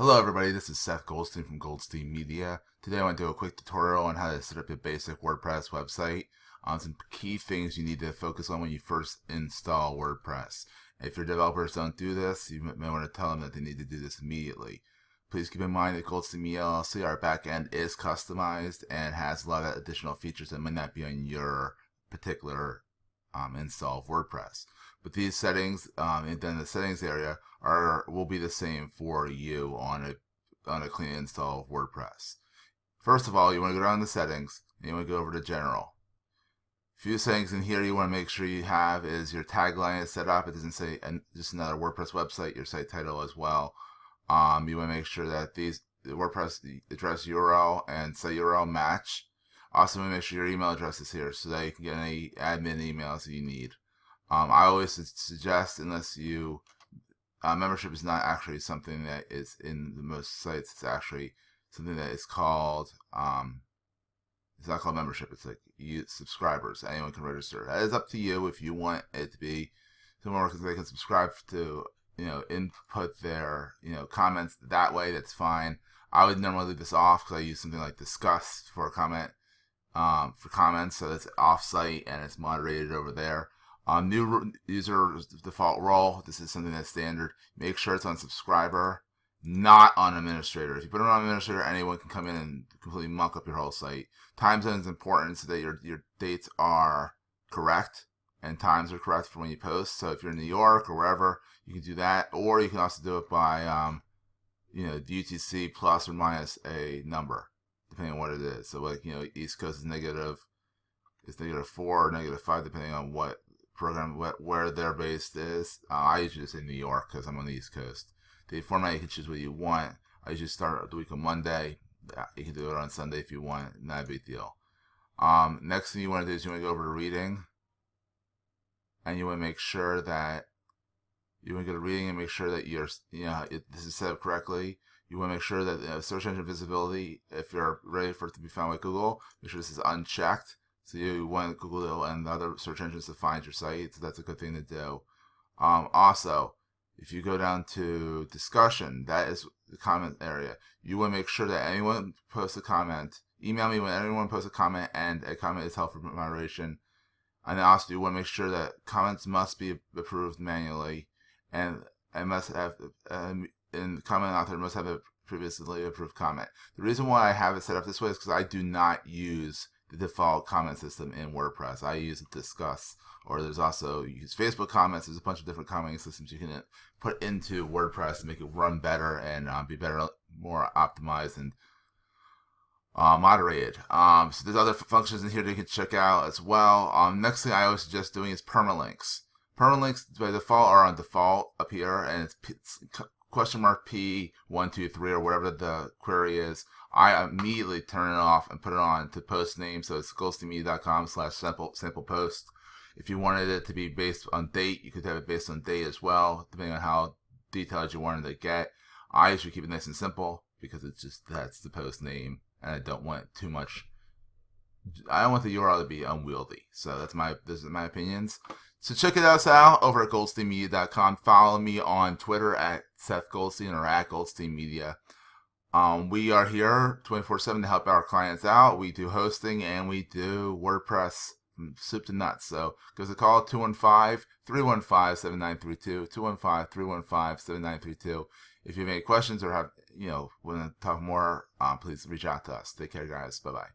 Hello everybody, this is Seth Goldstein from Goldstein Media. Today I want to do a quick tutorial on how to set up your basic WordPress website. Some key things you need to focus on when you first install WordPress. If your developers don't do this, you may want to tell them that they need to do this immediately. Please keep in mind that Goldstein Media LLC, our backend is customized and has a lot of additional features that might not be on your particular install of WordPress. But these settings, and then the settings area will be the same for you on a clean install of WordPress. First of all, you want to go down to settings and you want to go over to general. A few settings in here you want to make sure you have is your tagline is set up. It doesn't say just another WordPress website, your site title as well. You want to make sure that the WordPress address URL and site URL match. Also, want to make sure your email address is here so that you can get any admin emails that you need. I always suggest, unless you membership is not actually something that is in the most sites. It's actually something that is called it's not called membership. It's like subscribers. Anyone can register. That is up to you if you want it to be somewhere where they can subscribe to, input their, comments that way. That's fine. I would normally leave this off because I use something like discuss for a comment, for comments, so it's off-site and it's moderated over there. New user default role. This is something that's standard. Make sure it's on subscriber, not on administrator. If you put it on administrator, anyone can come in and completely muck up your whole site. Time zone is important so that your dates are correct and times are correct for when you post. So if you're in New York or wherever, you can do that, or you can also do it by UTC plus or minus a number, depending on what it is. So like East Coast is -4 or -5, depending on what program where their base is. I usually say New York because I'm on the East Coast. The format, you can choose what you want. I usually start the week on Monday. You can do it on Sunday if you want. Not a big deal. Next thing you want to do is you want to go over to reading, and you want to make sure that make sure that this is set up correctly. You want to make sure that search engine visibility, if you're ready for it to be found by Google, make sure this is unchecked. So you want Google and the other search engines to find your site, so that's a good thing to do. Also, if you go down to discussion, that is the comment area. You want to make sure that anyone posts a comment. Email me when anyone posts a comment, and a comment is held for moderation. And then also, you want to make sure that comments must be approved manually, and must have and comment author must have a previously approved comment. The reason why I have it set up this way is because I do not use the default comment system in WordPress. I use Discuss, or there's also, you use Facebook comments. There's a bunch of different commenting systems you can put into WordPress to make it run better and be better, more optimized and moderated. So there's other functions in here that you can check out as well. Next thing I always suggest doing is permalinks. Permalinks by default are on default up here, and it's $P123 or whatever the query is. I immediately turn it off and put it on to post name, so it's goldsteinmedia.com/sample post. If you wanted it to be based on date, you could have it based on date as well, depending on how detailed you wanted to get. I usually keep it nice and simple because that's the post name, and I don't want too much. I don't want the URL to be unwieldy. So this is my opinions. So check it out over at goldsteinmedia.com. Follow me on Twitter at Seth Goldstein or at Goldstein Media. We are here 24/7 to help our clients out. We do hosting and we do WordPress from soup to nuts. So give us a call, 215-315-7932, 215-315-7932. If you have any questions or want to talk more, please reach out to us. Take care, guys. Bye-bye.